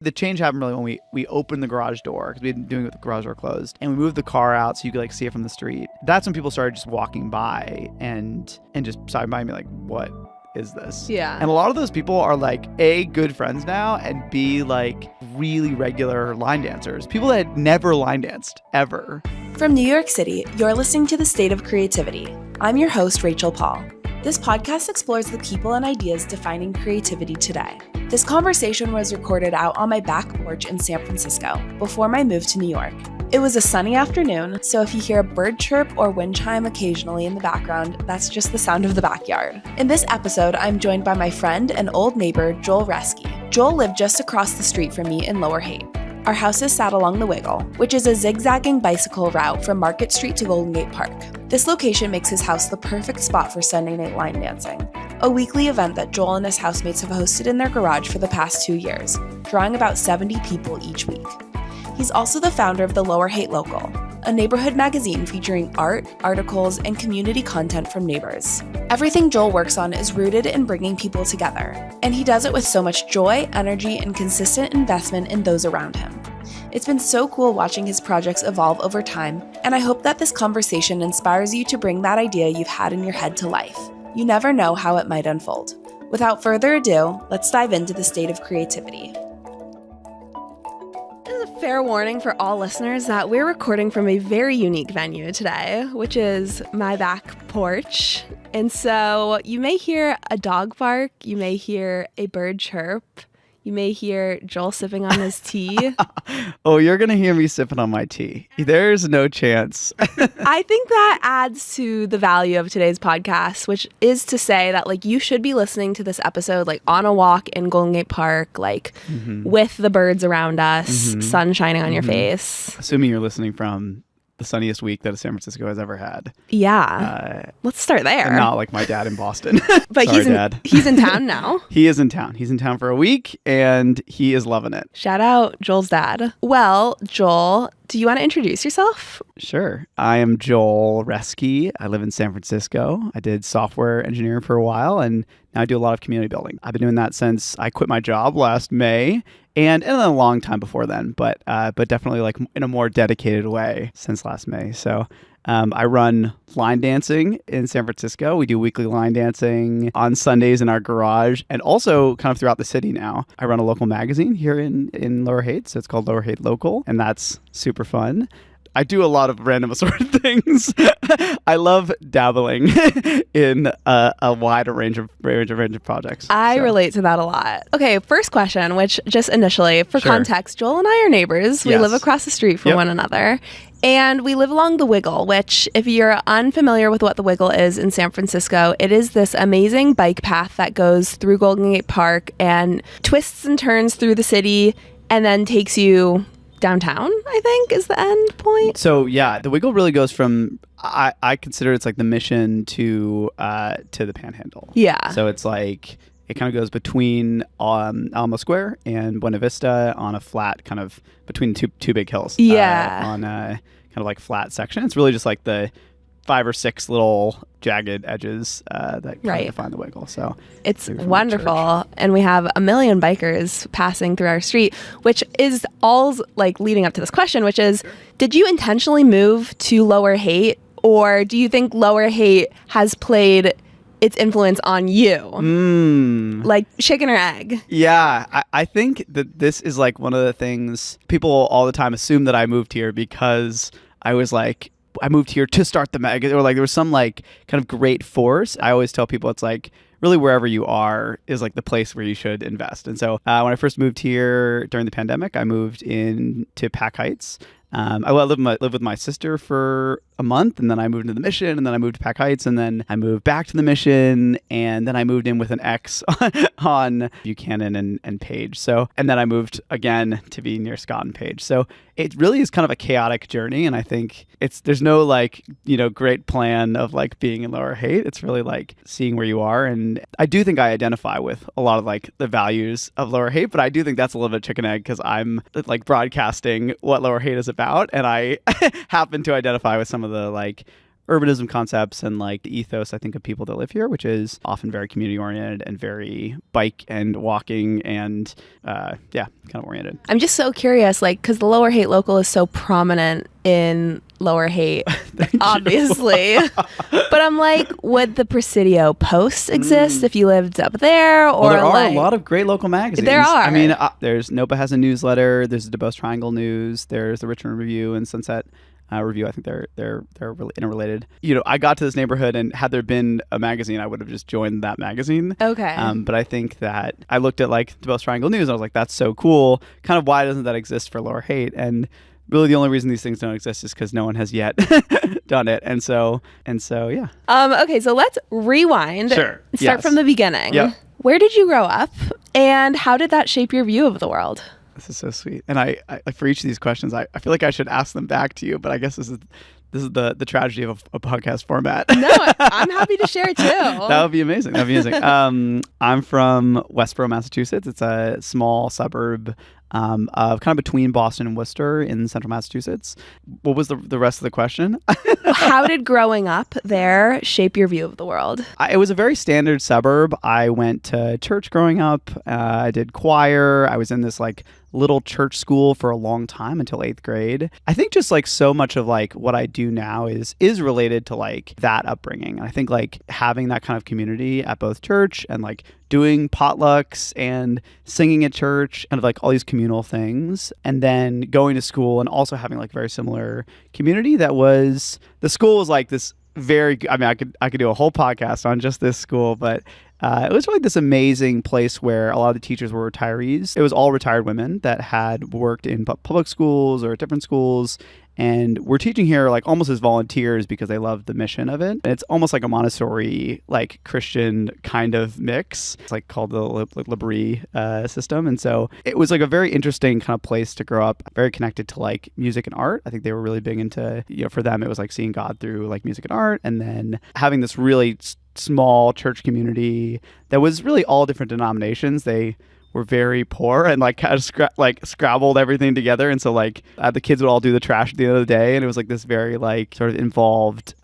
The change happened really when we opened the garage door, because we'd been doing it with the garage door closed, and we moved the car out so you could like see it from the street. That's when people started just walking by and just stopping by me like, what is this? Yeah. And a lot of those people are like A, good friends now, and B, like really regular line dancers. People that had never line danced ever. From New York City, you're listening to The State of Creativity. I'm your host, Rachel Paul. This podcast explores the people and ideas defining creativity today. This conversation was recorded out on my back porch in San Francisco before my move to New York. It was a sunny afternoon, so if you hear a bird chirp or wind chime occasionally in the background, that's just the sound of the backyard. In this episode, I'm joined by my friend and old neighbor, Joel Reske. Joel lived just across the street from me in Lower Haight. Our houses sat along the Wiggle, which is a zig-zagging bicycle route from Market Street to Golden Gate Park. This location makes his house the perfect spot for Sunday night line dancing, a weekly event that Joel and his housemates have hosted in their garage for the past 2 years, drawing about 70 people each week. He's also the founder of the Lower Haight Local, a neighborhood magazine featuring art, articles, and community content from neighbors. Everything Joel works on is rooted in bringing people together, and he does it with so much joy, energy, and consistent investment in those around him. It's been so cool watching his projects evolve over time, and I hope that this conversation inspires you to bring that idea you've had in your head to life. You never know how it might unfold. Without further ado, let's dive into the state of creativity. Fair warning for all listeners that we're recording from a very unique venue today, which is my back porch. And so you may hear a dog bark, you may hear a bird chirp, you may hear Joel sipping on his tea. Oh, you're going to hear me sipping on my tea. There's no chance. I think that adds to the value of today's podcast, which is to say that like you should be listening to this episode like on a walk in Golden Gate Park, like with the birds around us, sun shining on your face. Assuming you're listening from the sunniest week that San Francisco has ever had. Yeah. Let's start there. And not like my dad in Boston. But Sorry, he's in town now. He is in town. He's in town for a week and he is loving it. Shout out Joel's dad. Well, Joel, do you want to introduce yourself? Sure. I am Joel Reske. I live in San Francisco. I did software engineering for a while and now I do a lot of community building. I've been doing that since I quit my job last May. And in a long time before then, but definitely like in a more dedicated way since last May. So I run line dancing in San Francisco. We do weekly line dancing on Sundays in our garage and also kind of throughout the city now. I run a local magazine here in Lower Haight, so it's called Lower Haight Local, and that's super fun. I do a lot of random assorted things. I love dabbling in a wider range of projects. I relate to that a lot. Okay, first question, which just initially, for context, Joel and I are neighbors. We live across the street from one another. And we live along the Wiggle, which if you're unfamiliar with what the Wiggle is in San Francisco, it is this amazing bike path that goes through Golden Gate Park and twists and turns through the city and then takes you downtown, I think, is the end point. So yeah, the Wiggle really goes from I consider it's like the Mission to the Panhandle. Yeah. So it's like it kind of goes between Alamo Square and Buena Vista on a flat kind of between two big hills. Yeah. On a kind of like flat section. It's really just like the 5 or 6 little jagged edges that kind of define the Wiggle. So it's wonderful. And we have a million bikers passing through our street, which is all like leading up to this question, which is, did you intentionally move to Lower Haight, or do you think Lower Haight has played its influence on you? Like chicken or egg? Yeah, I think that this is like one of the things people all the time assume that I moved here because I was like, I moved here to start the magazine, or like there was some like kind of great force. I always tell people it's like really wherever you are is like the place where you should invest. And so when I first moved here during the pandemic, I moved into Pack Heights. I lived with my sister for a month, and then I moved into the Mission, and then I moved to Pack Heights, and then I moved back to the Mission, and then I moved in with an ex on Buchanan and Page. So, and then I moved again to be near Scott and Page. So it really is kind of a chaotic journey, and I think there's no like, great plan of like being in Lower Haight. It's really like seeing where you are, and I do think I identify with a lot of like the values of Lower Haight, but I do think that's a little bit chicken egg because I'm like broadcasting what Lower Haight is about, and I happen to identify with some of the like urbanism concepts and like the ethos, I think, of people that live here, which is often very community oriented and very bike and walking and kind of oriented. I'm just so curious, like, because the Lower Haight Local is so prominent in Lower Haight, obviously. But I'm like, would the Presidio Post exist if you lived up there? Or there are a lot of great local magazines. There are. I mean, there's NOPA has a newsletter. There's the DuBose Triangle News. There's the Richmond Review and Sunset Review. I think they're really interrelated. I got to this neighborhood, and had there been a magazine, I would have just joined that magazine. Okay. But I think that I looked at like DuBose Triangle News, and I was like, that's so cool. Kind of why doesn't that exist for Lower Haight? And really the only reason these things don't exist is because no one has yet done it. And so yeah. Okay, so let's rewind. Sure. Start from the beginning. Yep. Where did you grow up, and how did that shape your view of the world? This is so sweet. And I for each of these questions, I feel like I should ask them back to you, but I guess this is the tragedy of a podcast format. No, I'm happy to share too. That would be amazing. I'm from Westboro, Massachusetts. It's a small suburb of kind of between Boston and Worcester in central Massachusetts. What was the rest of the question? How did growing up there shape your view of the world? It was a very standard suburb. I went to church growing up. I did choir. I was in this like little church school for a long time until 8th grade. I think just like so much of like what I do now is related to like that upbringing. And I think like having that kind of community at both church and like doing potlucks and singing at church, kind of like all these communal things, and then going to school and also having like very similar community. The school was like this very, I mean, I could do a whole podcast on just this school, but it was really this amazing place where a lot of the teachers were retirees. It was all retired women that had worked in public schools or different schools, and were teaching here like almost as volunteers because they loved the mission of it. And it's almost like a Montessori, like Christian kind of mix. It's like called the Libri system. And so it was like a very interesting kind of place to grow up, very connected to like music and art. I think they were really big into, for them, it was like seeing God through like music and art, and then having this really small church community that was really all different denominations. They were very poor and like kind of scrabbled everything together, and so like the kids would all do the trash at the end of the day, and it was like this very like sort of involved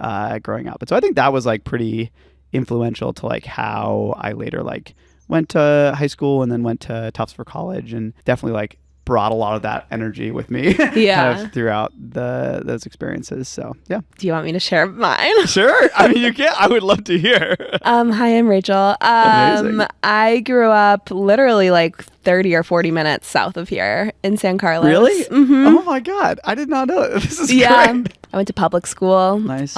growing up. And so I think that was like pretty influential to like how I later like went to high school and then went to Tufts for college, and definitely like brought a lot of that energy with me kind of throughout those experiences. So yeah. Do you want me to share mine? Sure. I mean, you can. I would love to hear. Hi, I'm Rachel. Amazing. I grew up literally like 30 or 40 minutes south of here in San Carlos. Really? Mm-hmm. Oh my God. I did not know that. This is great. I went to public school. Nice.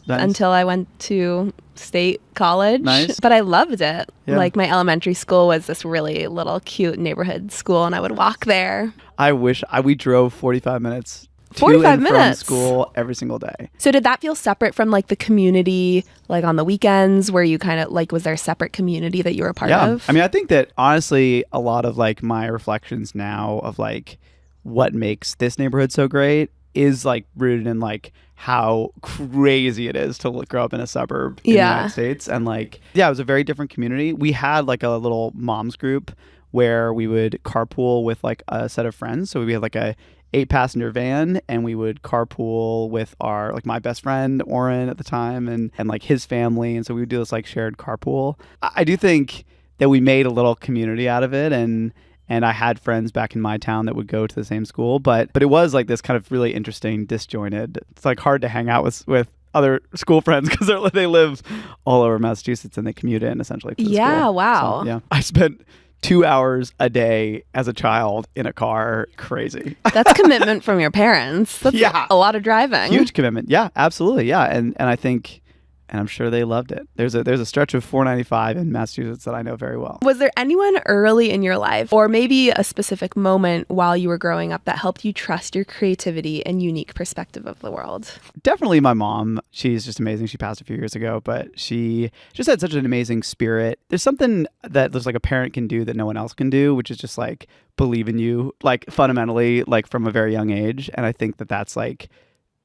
Until I went to state college. Nice. But I loved it. Yeah. Like my elementary school was this really little cute neighborhood school, and I would walk there. I wish we drove 45 minutes 45 to and minutes from school every single day. So did that feel separate from like the community, like on the weekends, where you kind of like, was there a separate community that you were a part of? I mean, I think that honestly, a lot of like my reflections now of like what makes this neighborhood so great is like rooted in like how crazy it is to grow up in a suburb in the United States. And like, it was a very different community. We had like a little moms group where we would carpool with like a set of friends. So we had like a 8-passenger van, and we would carpool with our like my best friend Oren at the time and like his family, and so we would do this like shared carpool. I do think that we made a little community out of it, and I had friends back in my town that would go to the same school, but it was like this kind of really interesting disjointed. It's like hard to hang out with other school friends because they live all over Massachusetts and they commute in essentially to the school. Wow. So, I spent 2 hours a day as a child in a car. Crazy. That's commitment from your parents. That's a lot of driving. Huge commitment. Yeah, absolutely. Yeah. And I think, and I'm sure they loved it. There's a stretch of 495 in Massachusetts that I know very well. Was there anyone early in your life, or maybe a specific moment while you were growing up, that helped you trust your creativity and unique perspective of the world? Definitely my mom. She's just amazing. She passed a few years ago, but she just had such an amazing spirit. There's something that there's like a parent can do that no one else can do, which is just like believe in you, like fundamentally, like from a very young age. And I think that that's like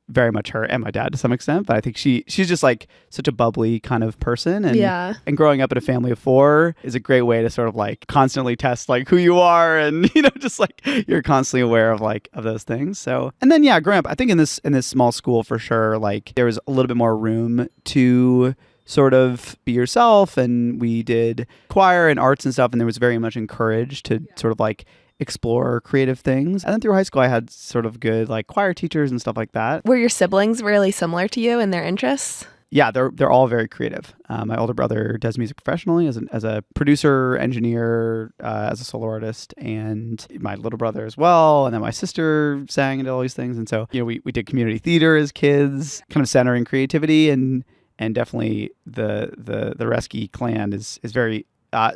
very much her and my dad to some extent, but I think she's just like such a bubbly kind of person. And growing up in a family of 4 is a great way to sort of like constantly test like who you are, and just like you're constantly aware of like of those things. So, and then growing up, I think in this small school for sure, like there was a little bit more room to sort of be yourself, and we did choir and arts and stuff, and there was very much encouraged to sort of like explore creative things. And then through high school I had sort of good like choir teachers and stuff like that. Were your siblings really similar to you in their interests? Yeah, they're all very creative. My older brother does music professionally as a producer, engineer, as a solo artist, and my little brother as well. And then my sister sang and did all these things. And so we did community theater as kids, kind of centering creativity, and definitely the Reske clan is very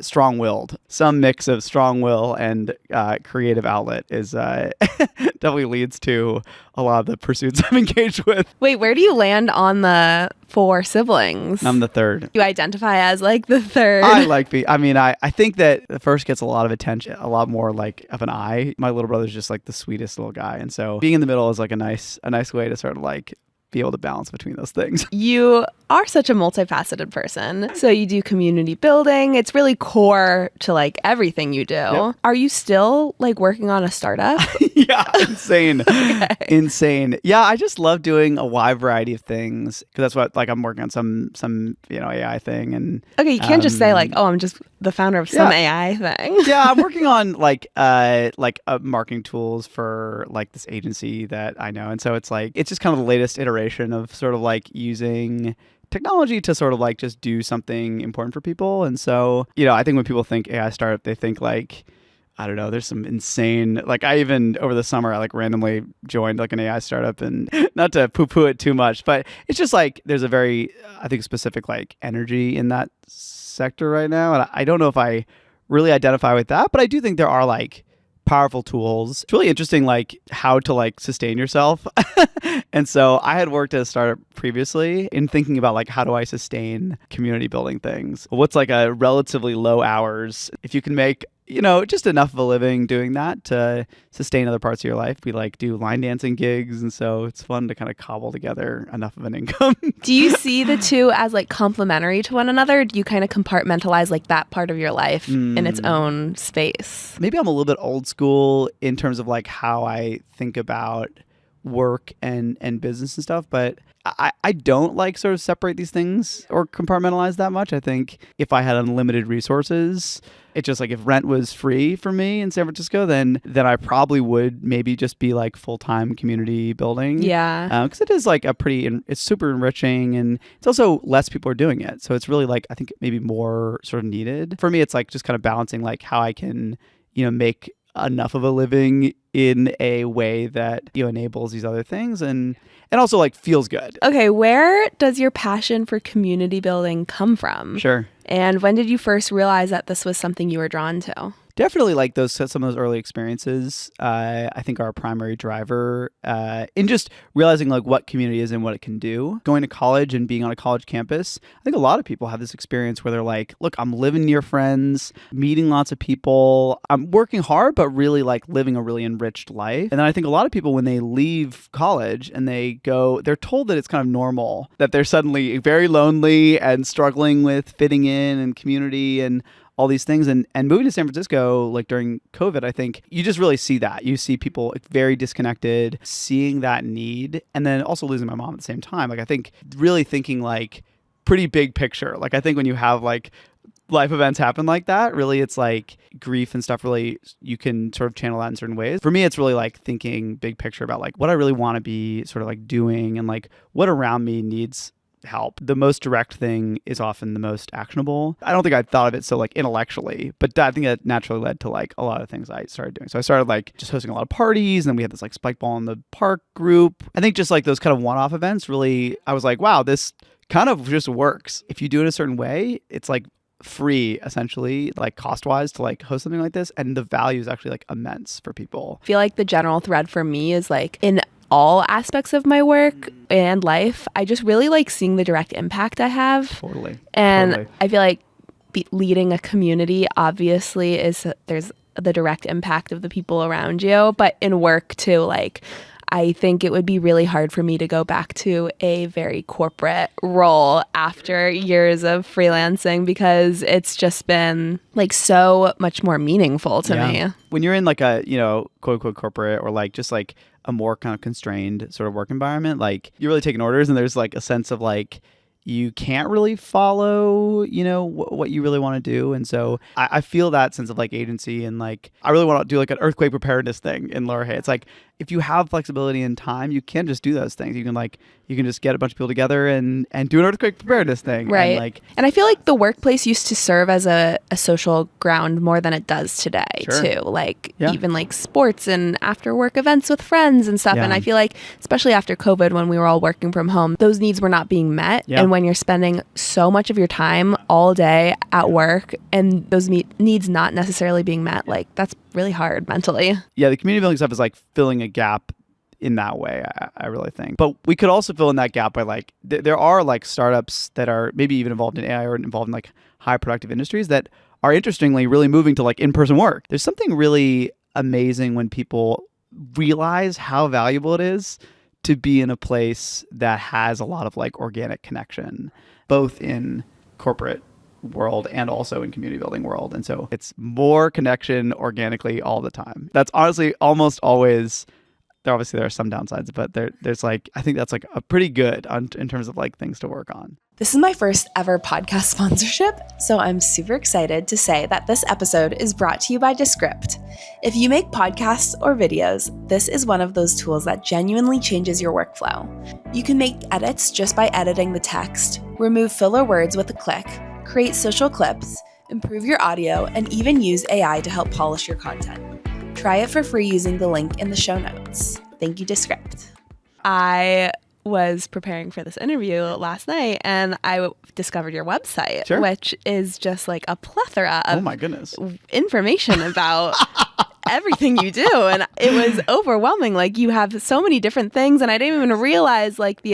strong-willed. Some mix of strong will and creative outlet is definitely leads to a lot of the pursuits I'm engaged with. Wait, where do you land on the 4 siblings? I'm the third. You identify as like the third? I think that the first gets a lot of attention, a lot more like of an eye. My little brother's just like the sweetest little guy, and so being in the middle is like a nice way to sort of like be able to balance between those things. You are such a multifaceted person. So you do community building. It's really core to like everything you do. Yep. Are you still like working on a startup? Yeah, insane. Okay. Insane. Yeah, I just love doing a wide variety of things because that's what like I'm working on some AI thing. And okay, you can't just say like, oh, I'm just the founder of some AI thing. Yeah, I'm working on like marketing tools for like this agency that I know, and so it's just kind of the latest iteration of sort of like using technology to sort of like just do something important for people. And so I think when people think AI startup, they think like, I don't know, there's some insane, like I even over the summer I like randomly joined like an AI startup, and not to poo-poo it too much, but it's just like there's a very I think specific like energy in that sector right now, and I don't know if I really identify with that, but I do think there are like powerful tools. It's really interesting like how to like sustain yourself. And so I had worked at a startup previously in thinking about like how do I sustain community building things? What's like a relatively low hours if you can make just enough of a living doing that to sustain other parts of your life. We like do line dancing gigs, and so it's fun to kind of cobble together enough of an income. Do you see the two as like complementary to one another? Or do you kind of compartmentalize like that part of your life in its own space? Maybe I'm a little bit old school in terms of like how I think about work and business and stuff, but I don't like sort of separate these things or compartmentalize that much. I think if I had unlimited resources, it's just like if rent was free for me in San Francisco, then I probably would maybe just be like full-time community building. Yeah. Because it is like it's super enriching, and it's also less people are doing it. So it's really like, I think maybe more sort of needed. For me, it's like just kind of balancing like how I can, make enough of a living in a way that enables these other things and also like feels good. Okay, where does your passion for community building come from? Sure. And when did you first realize that this was something you were drawn to? Definitely like some of those early experiences, I think are a primary driver in just realizing like what community is and what it can do. Going to college and being on a college campus, I think a lot of people have this experience where they're like, look, I'm living near friends, meeting lots of people. I'm working hard, but really like living a really enriched life. And then I think a lot of people, when they leave college and they're told that it's kind of normal, that they're suddenly very lonely and struggling with fitting in and community and all these things. And moving to San Francisco, like during COVID, I think you just really see that. You see people like very disconnected, seeing that need, and then also losing my mom at the same time. Like I think really thinking like pretty big picture. Like I think when you have like life events happen like that, really it's like grief and stuff, really you can sort of channel that in certain ways. For me, it's really like thinking big picture about like what I really want to be sort of like doing and like what around me needs help. The most direct thing is often the most actionable. I don't think I thought of it so like intellectually, but I think that naturally led to like a lot of things I started doing. So I started like just hosting a lot of parties, and then we had this like spike ball in the park group. I think just like those kind of one-off events really, I was like, wow, this kind of just works. If you do it a certain way, it's like free essentially, like cost-wise, to like host something like this, and the value is actually like immense for people. I feel like the general thread for me is like in all aspects of my work and life, I just really like seeing the direct impact I have. Totally. And I feel like leading a community obviously there's the direct impact of the people around you, but in work too, like I think it would be really hard for me to go back to a very corporate role after years of freelancing because it's just been like so much more meaningful to me. When you're in like a, quote unquote corporate or like just like a more kind of constrained sort of work environment, like you're really taking orders and there's like a sense of like you can't really follow, what you really want to do. And so I feel that sense of like agency and like I really want to do like an earthquake preparedness thing in Lower Haight. It's like if you have flexibility and time, you can just do those things. You can just get a bunch of people together and do an earthquake preparedness thing. Right. And I feel like the workplace used to serve as a social ground more than it does today too. Like even like sports and after work events with friends and stuff. And I feel like especially after COVID when we were all working from home, those needs were not being met. And when you're spending so much of your time all day at work and those needs not necessarily being met, like that's really hard mentally. Yeah, the community building stuff is like filling a gap in that way, I really think. But we could also fill in that gap by like, there are like startups that are maybe even involved in AI or involved in like high productive industries that are interestingly really moving to like in-person work. There's something really amazing when people realize how valuable it is to be in a place that has a lot of like organic connection, both in corporate world and also in community building world. And so it's more connection organically all the time. That's honestly almost always, there are some downsides, but there's like, I think that's like a pretty good in terms of like things to work on. This is my first ever podcast sponsorship, so I'm super excited to say that this episode is brought to you by Descript. If you make podcasts or videos, this is one of those tools that genuinely changes your workflow. You can make edits just by editing the text, remove filler words with a click, create social clips, improve your audio, and even use AI to help polish your content. Try it for free using the link in the show notes. Thank you, Descript. I was preparing for this interview last night and I discovered your website, which is just like a plethora of information about everything you do. And it was overwhelming. Like you have so many different things and I didn't even realize like the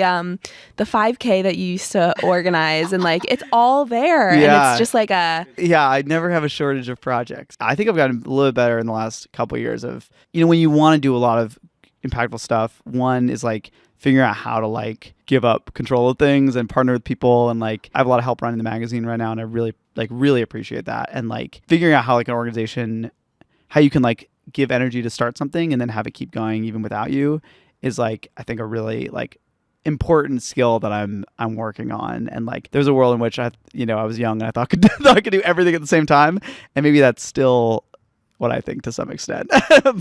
5K that you used to organize and like it's all there. And it's just like I never have a shortage of projects. I think I've gotten a little bit better in the last couple of years of, when you want to do a lot of impactful stuff, one is like figuring out how to like give up control of things and partner with people. And like I have a lot of help running the magazine right now and I really appreciate that. And like figuring out how like an organization, how you can like give energy to start something and then have it keep going even without you is like I think a really like important skill that I'm working on. And like there's a world in which I was young and I thought I could do everything at the same time, and maybe that's still what I think to some extent,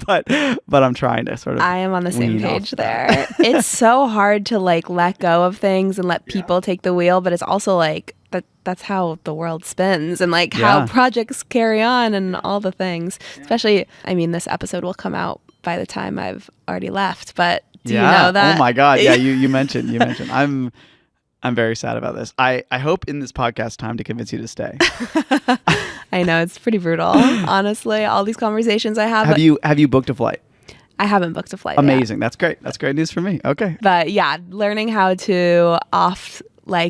but I'm trying to sort of. I am on the same page there. It's so hard to like let go of things and let people take the wheel, but it's also like that's how the world spins and like how projects carry on and all the things. Especially, I mean, this episode will come out by the time I've already left, but do you know that? Oh my God. Yeah, you mentioned. I'm very sad about this. I hope in this podcast time to convince you to stay. I know it's pretty brutal, honestly. All these conversations I have. Have you booked a flight? I haven't booked a flight. Amazing. Yet. That's great. That's great news for me. Okay. But yeah, learning how to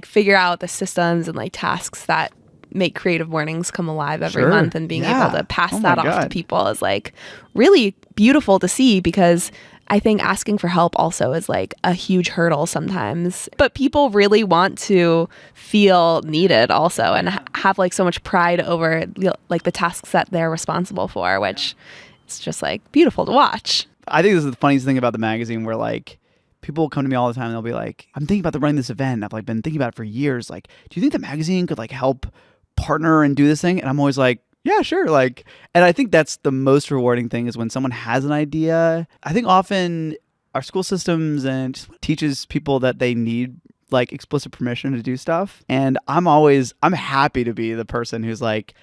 figure out the systems and like tasks that make creative mornings come alive every month and being able to pass that off to people is like really beautiful to see, because I think asking for help also is like a huge hurdle sometimes, but people really want to feel needed also and have like so much pride over like the tasks that they're responsible for, which is just like beautiful to watch. I think this is the funniest thing about the magazine, where like people will come to me all the time and they'll be like, I'm thinking about running this event. I've like been thinking about it for years. Like, do you think the magazine could like help partner and do this thing? And I'm always like, yeah, sure. Like, and I think that's the most rewarding thing is when someone has an idea. I think often our school systems and just teaches people that they need like explicit permission to do stuff. And I'm happy to be the person who's like,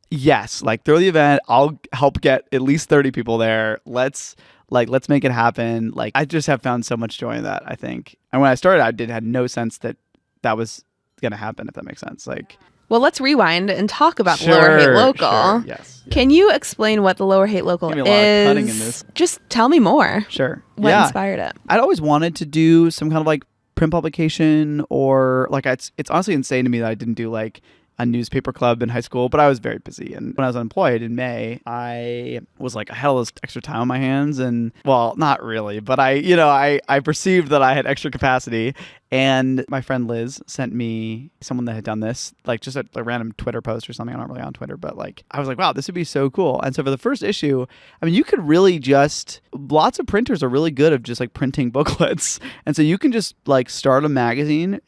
yes, like throw the event. I'll help get at least 30 people there. Let's make it happen. Like, I just have found so much joy in that, I think. And when I started, I had no sense that was going to happen, if that makes sense. Like, well, let's rewind and talk about the Lower Haight Local. Sure, yes. Can you explain what the Lower Haight Local is? A lot of cutting in this. Just tell me more. Sure. What inspired it? I'd always wanted to do some kind of like print publication, or like it's honestly insane to me that I didn't do like a newspaper club in high school, but I was very busy. And when I was unemployed in May, I was like, I had all this extra time on my hands, and well, not really, but I perceived that I had extra capacity. And my friend Liz sent me someone that had done this, like just a random Twitter post or something. I'm not really on Twitter, but like I was like, wow, this would be so cool. And so for the first issue, I mean, you could really just, lots of printers are really good at just like printing booklets. And so you can just like start a magazine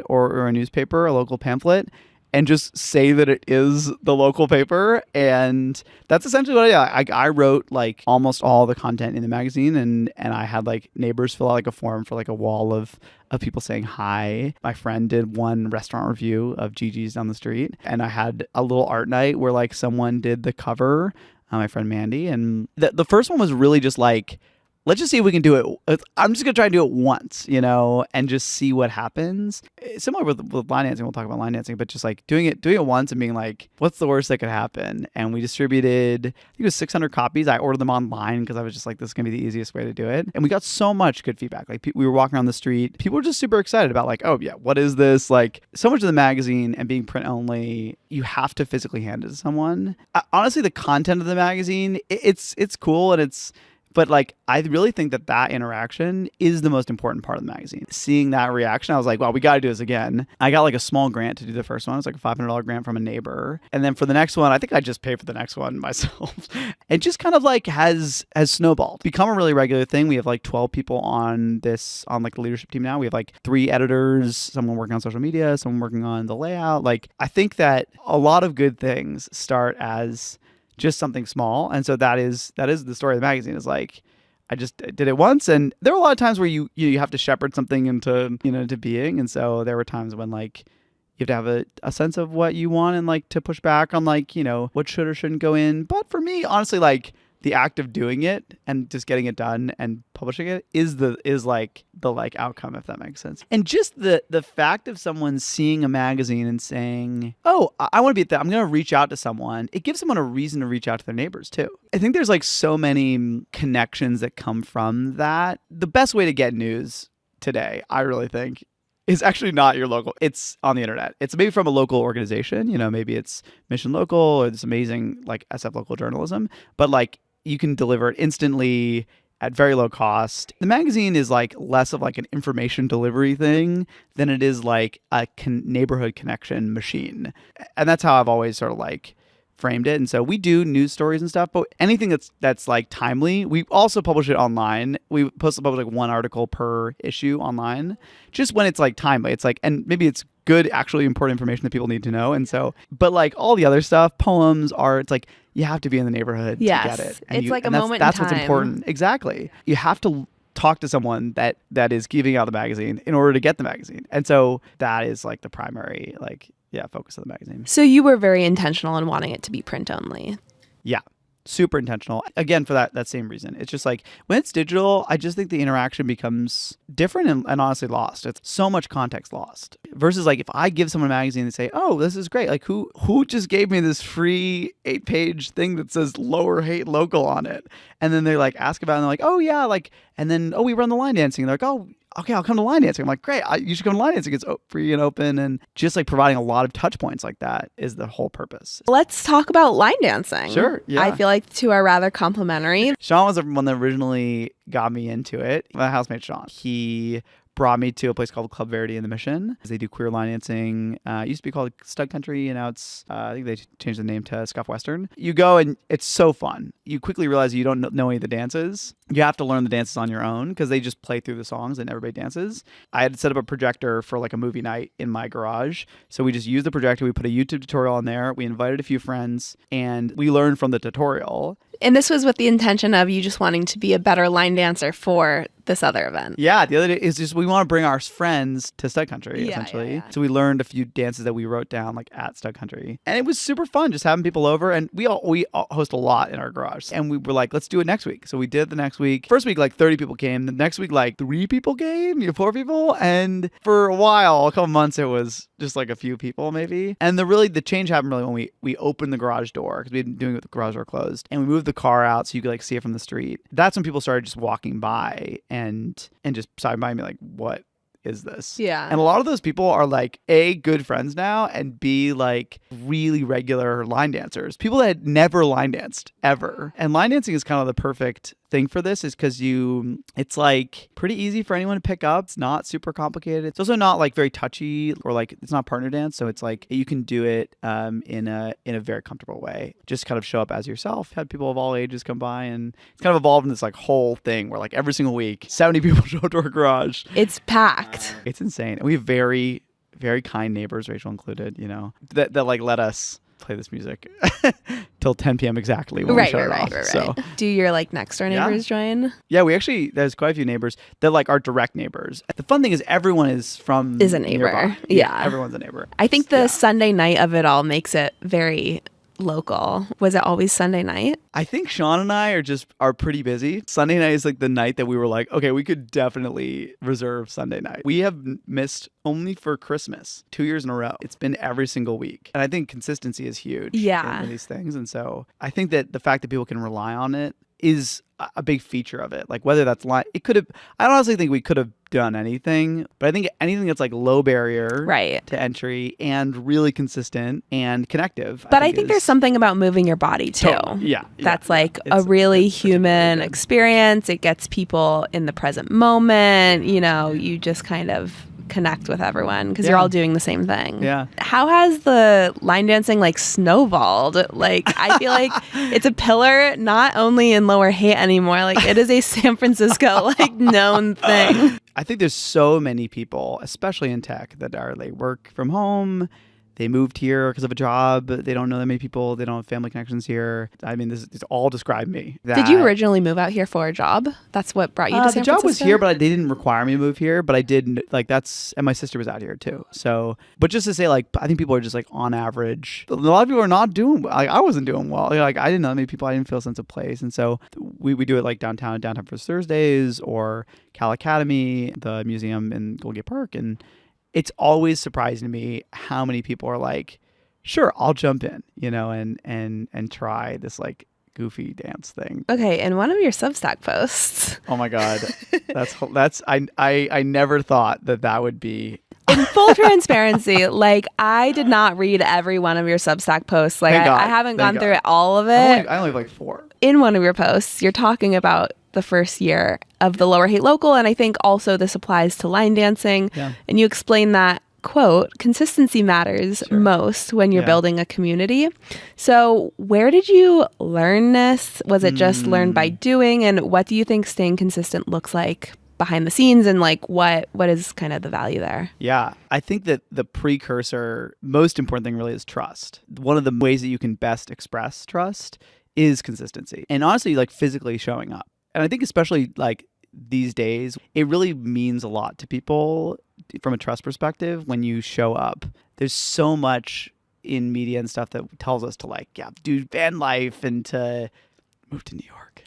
or a newspaper, a local pamphlet, and just say that it is the local paper. And that's essentially what I did. I wrote like almost all the content in the magazine, and I had like neighbors fill out like a form for like a wall of people saying hi. My friend did one restaurant review of Gigi's down the street, and I had a little art night where like someone did the cover, my friend Mandy. And the first one was really just like, let's just see if we can do it. I'm just going to try and do it once, and just see what happens. Similar with line dancing, we'll talk about line dancing, but just like doing it once and being like, what's the worst that could happen? And we distributed, I think it was 600 copies. I ordered them online because I was just like, this is going to be the easiest way to do it. And we got so much good feedback. Like we were walking around the street. People were just super excited about like, oh yeah, what is this? Like so much of the magazine and being print only, you have to physically hand it to someone. Honestly, the content of the magazine, it's cool, and but like, I really think that interaction is the most important part of the magazine. Seeing that reaction, I was like, well, we got to do this again. I got like a small grant to do the first one. It was like a $500 grant from a neighbor. And then for the next one, I think I just paid for the next one myself. It just kind of like has snowballed. Become a really regular thing. We have like 12 people on like the leadership team now. We have like 3 editors, someone working on social media, someone working on the layout. Like, I think that a lot of good things start as just something small. And so that is the story of the magazine, is like, I just did it once, and there were a lot of times where you have to shepherd something into being. And so there were times when like you have to have a sense of what you want and like to push back on like, what should or shouldn't go in. But for me, honestly, like the act of doing it and just getting it done and publishing it is the outcome, if that makes sense. And just the fact of someone seeing a magazine and saying, oh, I want to be at that, I'm going to reach out to someone. It gives someone a reason to reach out to their neighbors too. I think there's like so many connections that come from that. The best way to get news today, I really think, is actually not your local. It's on the internet. It's maybe from a local organization, maybe it's Mission Local or this amazing like SF local journalism, but like you can deliver it instantly at very low cost. The magazine is like less of like an information delivery thing than it is like a neighborhood connection machine. And that's how I've always sort of like framed it. And so we do news stories and stuff, but anything that's like timely, we also publish it online. We publish like one article per issue online, just when it's like timely. It's like, and maybe it's good, actually important information that people need to know. And so, but like all the other stuff, poems, art, it's like you have to be in the neighborhood to get it. And it's like a moment that's in time. What's important. Exactly. You have to talk to someone that is giving out the magazine in order to get the magazine. And so that is like the primary focus of the magazine. So you were very intentional in wanting it to be print only. Yeah. Super intentional. Again, for that same reason. It's just like when it's digital, I just think the interaction becomes different and honestly lost. It's so much context lost. Versus like if I give someone a magazine and say, oh, this is great. Like who just gave me this free 8-page thing that says Lower Haight Local on it? And then they like ask about it and they're like, oh yeah, like, and then, oh, we run the line dancing. And they're like, oh, okay, I'll come to line dancing. I'm like, great, you should come to line dancing. It's free and open, and just like providing a lot of touch points like that is the whole purpose. Let's talk about line dancing. Sure, yeah. I feel like the two are rather complementary. Sean was the one that originally got me into it. My housemate Sean, he brought me to a place called Club Verity in the Mission. They do queer line dancing. It used to be called Stud Country, and now it's, I think they changed the name to Scuff Western. You go and it's so fun. You quickly realize you don't know any of the dances. You have to learn the dances on your own because they just play through the songs and everybody dances. I had set up a projector for like a movie night in my garage. So we just used the projector. We put a YouTube tutorial on there. We invited a few friends and we learned from the tutorial. And this was with the intention of you just wanting to be a better line dancer for this other event. Yeah, the other day is just we want to bring our friends to Stud Country, essentially. Yeah. So we learned a few dances that we wrote down like at Stud Country. And it was super fun just having people over. And we host a lot in our garage. And we were like, let's do it next week. So we did the next week. First week, like 30 people came. The next week, like 3 people came, 4 people. And for a while, a couple months, it was just like a few people maybe. And the change happened really when we opened the garage door, because we'd been doing it with the garage door closed. And we moved the car out so you could like see it from the street. That's when people started just walking by and just side by me like, what is this. Yeah. And a lot of those people are like A, good friends now, and B, like really regular line dancers. People that had never line danced ever. And line dancing is kind of the perfect thing for this, is because it's like pretty easy for anyone to pick up. It's not super complicated. It's also not like very touchy, or like it's not partner dance. So it's like you can do it in a very comfortable way. Just kind of show up as yourself. Had people of all ages come by, and it's kind of evolved in this like whole thing where like every single week 70 people show up to our garage. It's packed. It's insane. And we have very, very kind neighbors, Rachel included, that like let us play this music till 10 p.m. exactly when we shut it off. So, do your like next door neighbors join? Yeah, there's quite a few neighbors that like are direct neighbors. The fun thing is everyone is a neighbor. Nearby. Yeah, everyone's a neighbor. I think the Sunday night of it all makes it very local. Was it always Sunday night? I think Sean and I are pretty busy. Sunday night is like the night that we were like, okay, we could definitely reserve Sunday night. We have missed only for Christmas 2 years in a row. It's been every single week. And I think consistency is huge in these things. And so I think that the fact that people can rely on it is a big feature of it. Like whether that's I honestly think we could have done anything, but I think anything that's like low barrier to entry and really consistent and connective. But I think there's something about moving your body too. That's like a really human experience. It gets people in the present moment. You just kind of connect with everyone because you're all doing the same thing. Yeah. How has the line dancing like snowballed? Like I feel like it's a pillar not only in Lower Haight anymore, like it is a San Francisco like known thing. I think there's so many people, especially in tech, that are like work from home. They moved here because of a job. They don't know that many people. They don't have family connections here. I mean, this all describe me. Did you originally move out here for a job? That's what brought you to San Francisco? The job was here, but they didn't require me to move here. But I did, and my sister was out here too. So, but just to say, like, I think people are just like on average. A lot of people are not doing well. Like, I wasn't doing well. Like, I didn't know that many people. I didn't feel a sense of place. And so we do it like downtown for Thursdays, or Cal Academy, the museum in Golgate Park. And it's always surprising to me how many people are like, sure, I'll jump in, and try this like goofy dance thing. Okay, in one of your Substack posts. Oh my God. I never thought that would be. In full transparency, like I did not read every one of your Substack posts. Like I haven't gone through all of it. I only have like 4. In one of your posts, you're talking about the first year of the Lower Haight Local, and I think also this applies to line dancing. Yeah. And you explain that, quote, consistency matters most when you're building a community. So where did you learn this? Was it just learned by doing? And what do you think staying consistent looks like behind the scenes, and like what is kind of the value there? Yeah, I think that the precursor, most important thing really is trust. One of the ways that you can best express trust is consistency, and honestly, like physically showing up. And I think especially like these days, it really means a lot to people from a trust perspective when you show up. There's so much in media and stuff that tells us to like, do van life and to move to New York.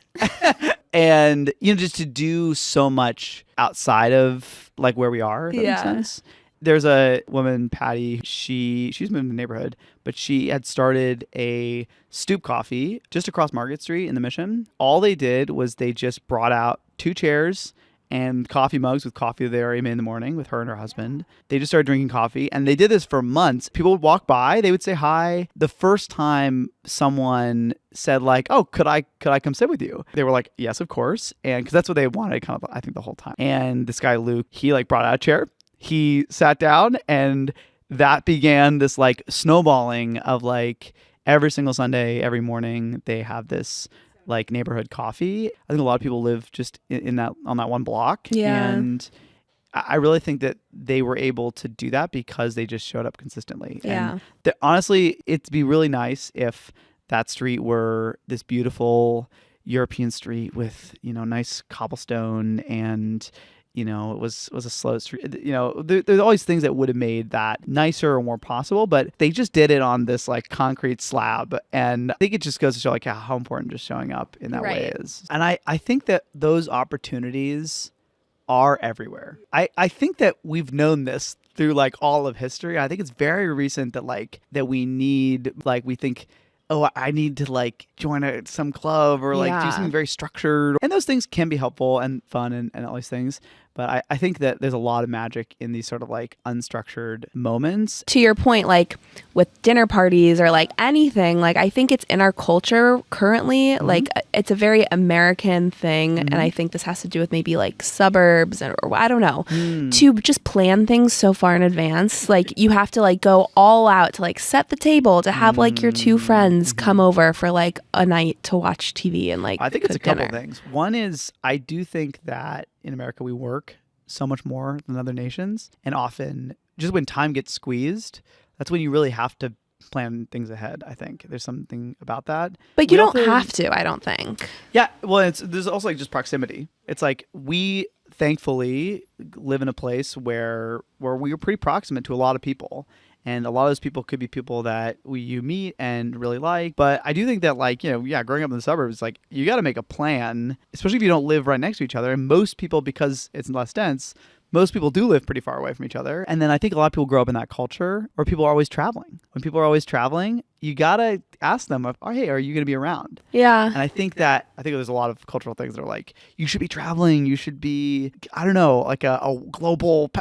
And, just to do so much outside of like where we are, if that makes sense. There's a woman, Patty, she's moved in the neighborhood, but she had started a Stoop Coffee just across Market Street in the Mission. All they did was they just brought out 2 chairs and coffee mugs with coffee they already made in the morning with her and her husband. They just started drinking coffee, and they did this for months. People would walk by, they would say hi. The first time someone said like, "Oh, could I come sit with you?" They were like, "Yes, of course," and because that's what they wanted, kind of, I think, the whole time. And this guy Luke, he like brought out a chair. He sat down, and that began this like snowballing of like every single Sunday, every morning, they have this like neighborhood coffee. I think a lot of people live just in that, on that one block. Yeah. And I really think that they were able to do that because they just showed up consistently. Yeah. And honestly, it'd be really nice if that street were this beautiful European street with, nice cobblestone, and it was a slow street. There's always things that would have made that nicer or more possible, but they just did it on this like concrete slab. And I think it just goes to show like how important just showing up in that way is. And I think that those opportunities are everywhere. I think that we've known this through like all of history. I think it's very recent that like that we need, like we think, oh, I need to like join some club or like do something very structured. And those things can be helpful and fun and all these things. But I think that there's a lot of magic in these sort of like unstructured moments. To your point, like with dinner parties or like anything, like I think it's in our culture currently, like it's a very American thing. And I think this has to do with maybe like suburbs or I don't know, to just plan things so far in advance. Like you have to like go all out to like set the table, to have like your two friends come over for like a night to watch TV and like I think it's a dinner. couple things. One is I do think that in America we work so much more than other nations, and often just when time gets squeezed, that's when you really have to plan things ahead. I think there's something about that. But you don't have to, I don't think. Yeah, well, there's also like just proximity. It's like we thankfully live in a place where we are pretty proximate to a lot of people. And a lot of those people could be people that you meet and really like. But I do think that, like, growing up in the suburbs, like, you got to make a plan, especially if you don't live right next to each other. And most people, because it's less dense, most people do live pretty far away from each other. And then I think a lot of people grow up in that culture where people are always traveling. When people are always traveling, you got to ask them, hey, are you going to be around? Yeah. And I think there's a lot of cultural things that are like, you should be traveling. You should be, I don't know, like a global,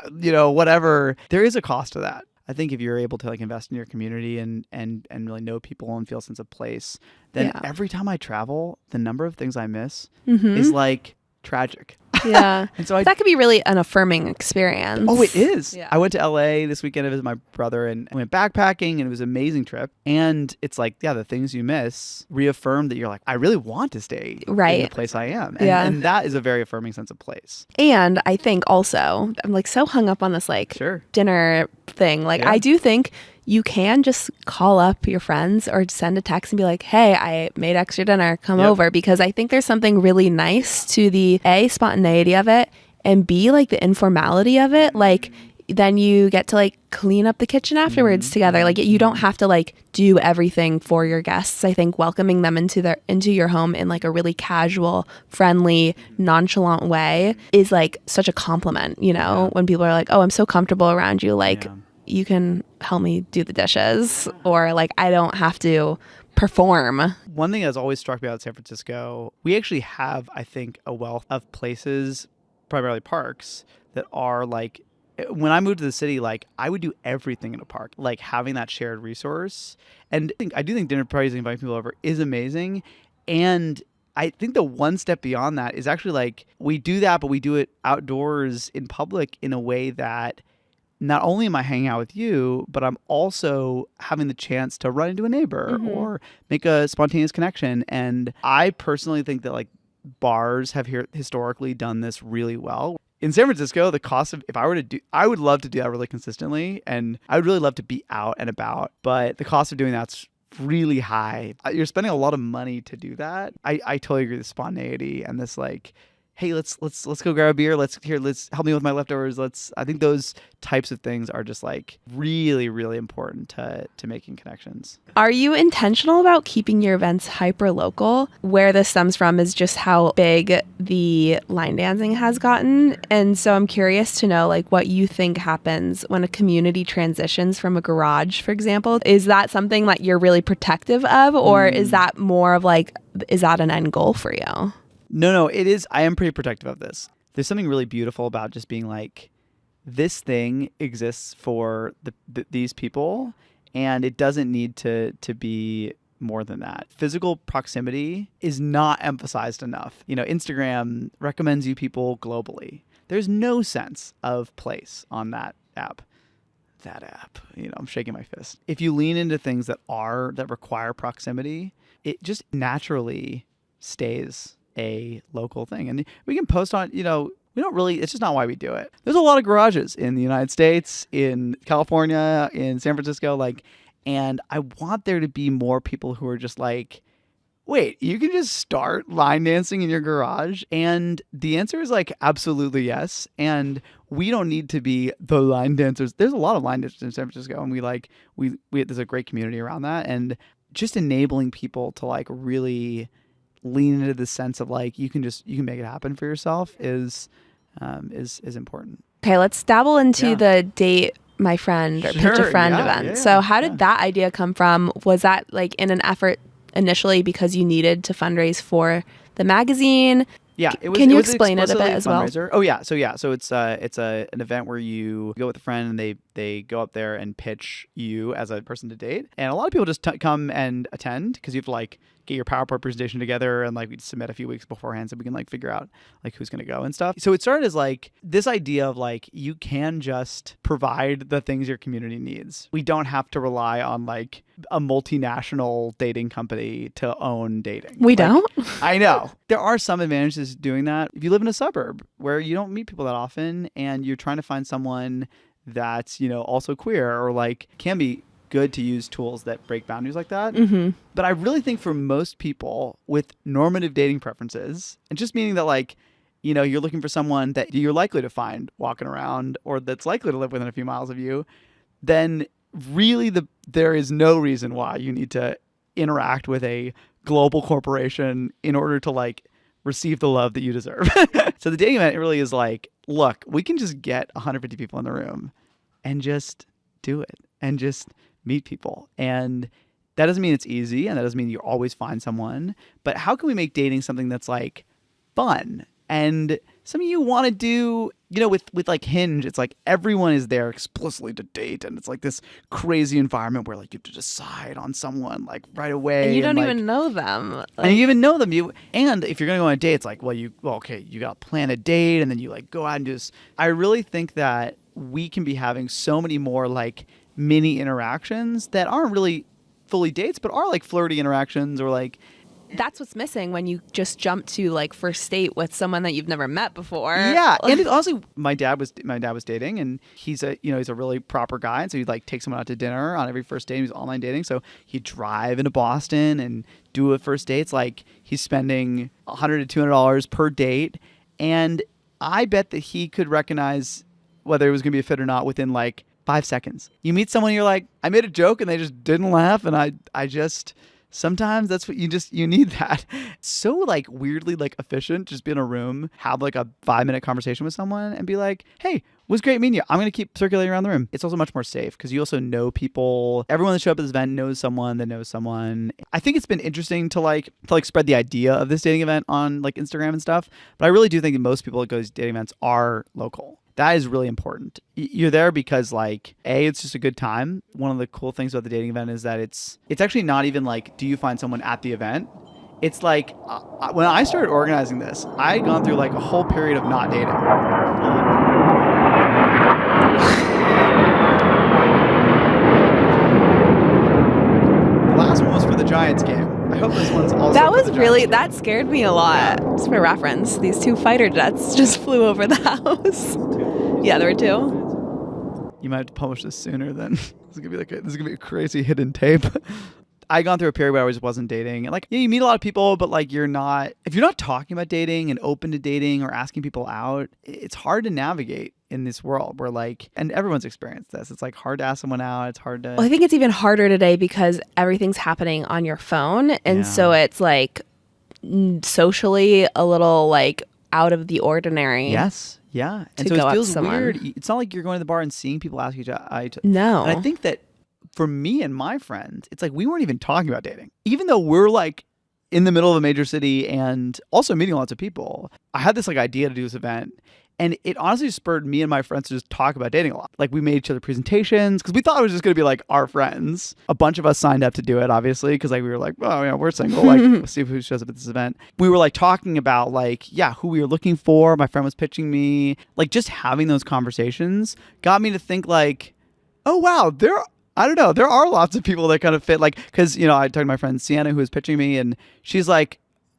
whatever. There is a cost to that. I think if you're able to like invest in your community and really know people and feel a sense of place, then every time I travel, the number of things I miss is like tragic. Yeah. And so that could be really an affirming experience. Oh, it is. Yeah. I went to LA this weekend to visit my brother and I went backpacking, and it was an amazing trip. And it's like, the things you miss reaffirm that you're like, I really want to stay in the place I am. And that is a very affirming sense of place. And I think also, I'm like so hung up on this like dinner thing. Like I do think you can just call up your friends or send a text and be like, hey, I made extra dinner, come over. Because I think there's something really nice to the A, spontaneity of it, and B, like the informality of it. Like then you get to like clean up the kitchen afterwards together. Like you don't have to like do everything for your guests. I think welcoming them into your home in like a really casual, friendly, nonchalant way is like such a compliment, when people are like, oh, I'm so comfortable around you. Like you can help me do the dishes, or like I don't have to perform. One thing that's always struck me about San Francisco, we actually have, I think, a wealth of places, primarily parks, that are like, when I moved to the city, like I would do everything in a park, like having that shared resource. And I do think dinner parties and inviting people over is amazing. And I think the one step beyond that is actually like we do that, but we do it outdoors in public in a way that not only am I hanging out with you, but I'm also having the chance to run into a neighbor or make a spontaneous connection. And I personally think that like bars have historically done this really well. In San Francisco, the cost of, I would love to do that really consistently. And I would really love to be out and about. But the cost of doing that's really high. You're spending a lot of money to do that. I totally agree with spontaneity and this like, hey, let's go grab a beer. Let's help me with my leftovers. I think those types of things are just like really, really important to making connections. Are you intentional about keeping your events hyper local? Where this stems from is just how big the line dancing has gotten. And so I'm curious to know like what you think happens when a community transitions from a garage, for example. Is that something that you're really protective of, or is that more of like, is that an end goal for you? No, it is. I am pretty protective of this. There's something really beautiful about just being like, this thing exists for these people, and it doesn't need to be more than that. Physical proximity is not emphasized enough. Instagram recommends you people globally. There's no sense of place on that app. I'm shaking my fist. If you lean into things that require proximity, it just naturally stays a local thing. And we can post on, we don't really, it's just not why we do it. There's a lot of garages in the United States, in California, in San Francisco, and I want there to be more people who are just like, wait, you can just start line dancing in your garage? And the answer is like, absolutely yes. And we don't need to be the line dancers. There's a lot of line dancers in San Francisco, and we there's a great community around that. And just enabling people to like really lean into the sense of like you can make it happen for yourself is important. Okay, let's dabble into the date my friend or pitch a friend event. So how did that idea come from? Was that like in an effort initially because you needed to fundraise for the magazine? Yeah, Can you explain it a bit as well? Oh yeah, so it's an event where you go with a friend and they go up there and pitch you as a person to date, and a lot of people just come and attend because you have to like get your PowerPoint presentation together and like we submit a few weeks beforehand so we can like figure out like who's gonna go and stuff. So it started as like this idea of like you can just provide the things your community needs. We don't have to rely on like a multinational dating company to own dating. We don't? I know. There are some advantages to doing that. If you live in a suburb where you don't meet people that often and you're trying to find someone that's, you know, also queer or like can be good to use tools that break boundaries like that. Mm-hmm. But I really think for most people with normative dating preferences, and just meaning that like, you know, you're looking for someone that you're likely to find walking around or that's likely to live within a few miles of you, then really there is no reason why you need to interact with a global corporation in order to like receive the love that you deserve. So the dating event, it really is like, look, we can just get 150 people in the room and just do it and just meet people. And that doesn't mean it's easy and that doesn't mean you always find someone, but how can we make dating something that's like fun and something you want to do? You know, with like Hinge, it's like everyone is there explicitly to date, and it's like this crazy environment where like you have to decide on someone like right away, and you don't like, even know them, like, and you even know them. And if you're gonna go on a date, it's like, okay, you gotta plan a date, and then you like go out and just. I really think that we can be having so many more like mini interactions that aren't really fully dates, but are like flirty interactions or like. That's what's missing when you just jump to like first date with someone that you've never met before. Yeah, and it also, my dad was dating, and he's a really proper guy, and so he'd like take someone out to dinner on every first date. He was online dating, so he'd drive into Boston and do a first date. It's like he's spending $100 to $200 per date, and I bet that he could recognize whether it was going to be a fit or not within like 5 seconds. You meet someone, you're like, I made a joke and they just didn't laugh, and I just. Sometimes that's what you need that. So like weirdly like efficient, just be in a room, have like a 5-minute conversation with someone and be like, hey, it was great meeting you. I'm going to keep circulating around the room. It's also much more safe because you also know people. Everyone that showed up at this event knows someone that knows someone. I think it's been interesting to like spread the idea of this dating event on like Instagram and stuff. But I really do think that most people that go to these dating events are local. That is really important. You're there because like, A, it's just a good time. One of the cool things about the dating event is that it's actually not even like, do you find someone at the event? It's like, when I started organizing this, I had gone through like a whole period of not dating. The last one was for the Giants game. I hope this one's also. That scared me a lot. Just for reference, these 2 fighter jets just flew over the house. Yeah, there were 2. You might have to publish this sooner than this is gonna be a crazy hidden tape. I gone through a period where I just wasn't dating, and like you meet a lot of people, but like if you're not talking about dating and open to dating or asking people out, it's hard to navigate in this world where like, and everyone's experienced this. It's like hard to ask someone out. It's hard to. Well, I think it's even harder today because everything's happening on your phone, and so it's like socially a little like out of the ordinary. Yes. Yeah. And so it feels weird. It's not like you're going to the bar and seeing people ask each other. No. And I think that for me and my friends, it's like we weren't even talking about dating. Even though we're like in the middle of a major city and also meeting lots of people, I had this like idea to do this event. And it honestly spurred me and my friends to just talk about dating a lot. Like we made each other presentations because we thought it was just going to be like our friends. A bunch of us signed up to do it, obviously, because like we were like, oh yeah, we're single. Like let's see who shows up at this event. We were like talking about like, who we were looking for. My friend was pitching me. Like just having those conversations got me to think like, oh wow, there are lots of people that kind of fit. Like because I talked to my friend Sienna who was pitching me, and she's like,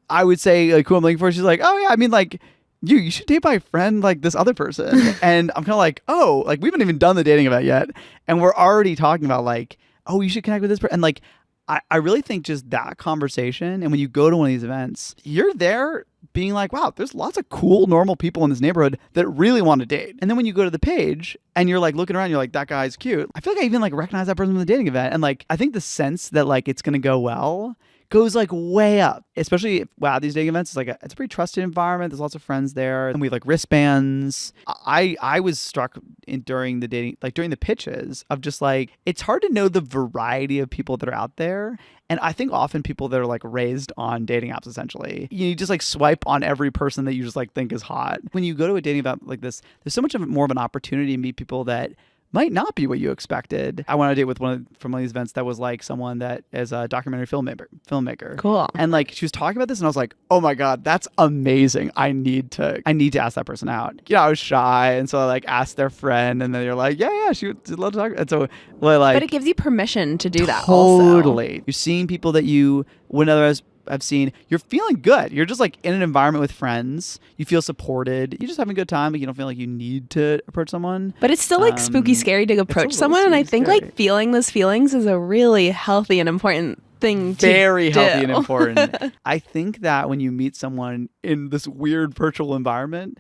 I would say like who I'm looking for. She's like, oh yeah, I mean like. You should date my friend, like this other person. And I'm kind of like, oh, like we haven't even done the dating event yet. And we're already talking about like, oh, you should connect with this person. And like, I really think just that conversation. And when you go to one of these events, you're there being like, wow, there's lots of cool, normal people in this neighborhood that really want to date. And then when you go to the page and you're like looking around, you're like, that guy's cute. I feel like I even like recognize that person from the dating event. And like, I think the sense that like it's going to go well goes like way up. Especially these dating events, it's a pretty trusted environment. There's lots of friends there, and we have like wristbands. I was struck during the pitches of just like, it's hard to know the variety of people that are out there. And I think often people that are like raised on dating apps, essentially, you just like swipe on every person that you just like think is hot. When you go to a dating event like this, there's so much more of an opportunity to meet people that might not be what you expected. I went on a date with one of these events that was like someone that is a documentary filmmaker. Cool. And like she was talking about this, and I was like, oh my God, that's amazing. I need to ask that person out. I was shy, and so I like asked their friend, and then you're like, yeah, she would love to talk. And so like, but it gives you permission to do that. Totally. Also. You're seeing people that you wouldn't otherwise I've seen. You're feeling good. You're just like in an environment with friends. You feel supported. You're just having a good time, but you don't feel like you need to approach someone. But it's still like spooky scary to approach someone. And I think like feeling those feelings is a really healthy and important thing to do. Very healthy and important. I think that when you meet someone in this weird virtual environment,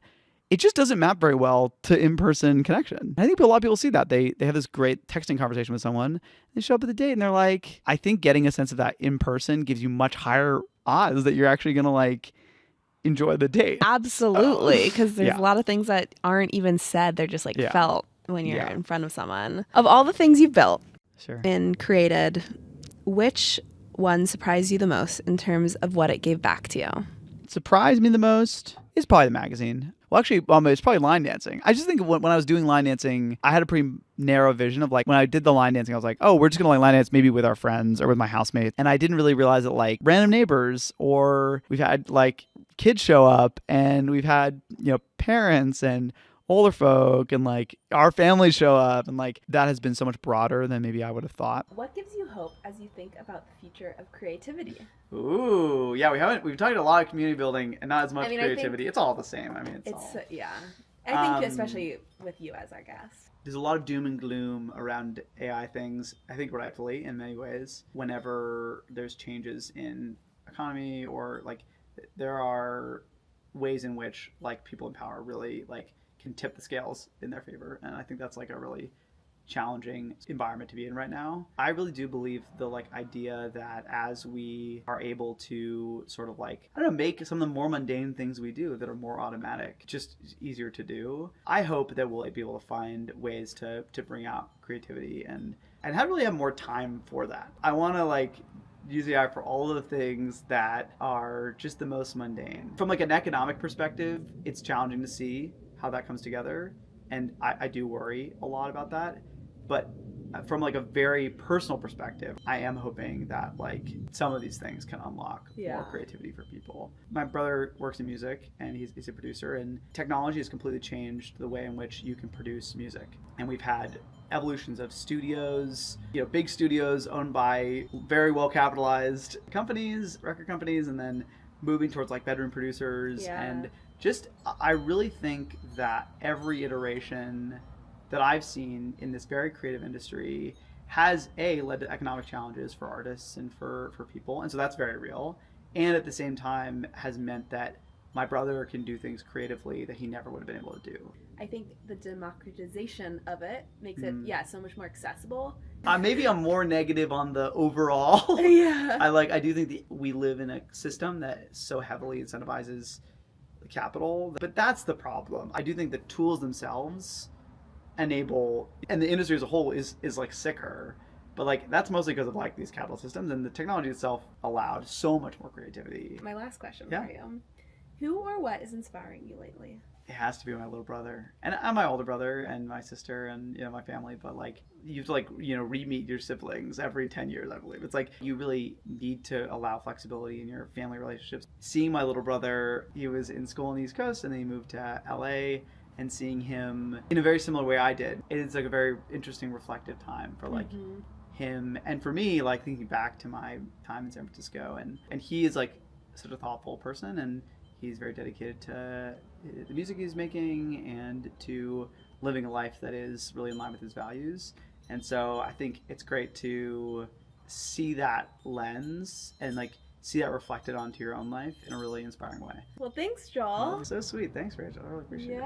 it just doesn't map very well to in-person connection. I think a lot of people see that. They have this great texting conversation with someone. They show up at the date and they're like, I think getting a sense of that in person gives you much higher odds that you're actually going to like enjoy the date. Absolutely. Because there's a lot of things that aren't even said. They're just like felt when you're in front of someone. Of all the things you've built and created, which one surprised you the most in terms of what it gave back to you? Surprised me the most is probably the magazine. Well, actually, it's probably line dancing. I just think when I was doing line dancing, I had a pretty narrow vision of like, when I did the line dancing, I was like, oh, we're just going to like line dance maybe with our friends or with my housemates. And I didn't really realize that like random neighbors, or we've had like kids show up, and we've had, parents and older folk, and like our families show up, and like that has been so much broader than maybe I would have thought. What gives you hope as you think about the future of creativity? Ooh, yeah, we've talked a lot of community building and not as much creativity. It's all the same. I think especially with you as our guest. There's a lot of doom and gloom around AI things, I think rightfully in many ways. Whenever there's changes in economy, or like there are ways in which like people in power really like can tip the scales in their favor, and I think that's like a really challenging environment to be in right now. I really do believe the like idea that as we are able to sort of like, I don't know, make some of the more mundane things we do that are more automatic just easier to do. I hope that we'll be able to find ways to bring out creativity and really have more time for that. I want to like use AI for all of the things that are just the most mundane. From like an economic perspective, it's challenging to see how that comes together, and I do worry a lot about that. But from like a very personal perspective, I am hoping that like some of these things can unlock more creativity for people. My brother works in music, and he's a producer, and technology has completely changed the way in which you can produce music. And we've had evolutions of studios, big studios owned by very well capitalized companies, record companies, and then moving towards like bedroom producers. And just, I really think that every iteration that I've seen in this very creative industry has led to economic challenges for artists and for people. And so that's very real. And at the same time has meant that my brother can do things creatively that he never would have been able to do. I think the democratization of it makes it, so much more accessible. Maybe I'm more negative on the overall. I do think that we live in a system that so heavily incentivizes the capital. But that's the problem. I do think the tools themselves enable, and the industry as a whole is like sicker, but like that's mostly because of like these capital systems, and the technology itself allowed so much more creativity. My last question for you: who or what is inspiring you lately? It has to be my little brother, and my older brother, and my sister, and my family. But like you have to like re-meet your siblings every 10 years, I believe. It's like you really need to allow flexibility in your family relationships. Seeing my little brother, he was in school on the East Coast, and then he moved to LA. And seeing him in a very similar way I did, it's like a very interesting, reflective time for like him, and for me, like thinking back to my time in San Francisco, and he is like such a thoughtful person, and he's very dedicated to the music he's making and to living a life that is really in line with his values. And so I think it's great to see that lens and like see that reflected onto your own life in a really inspiring way. Well, thanks, Joel. So sweet. Thanks, Rachel. I really appreciate it.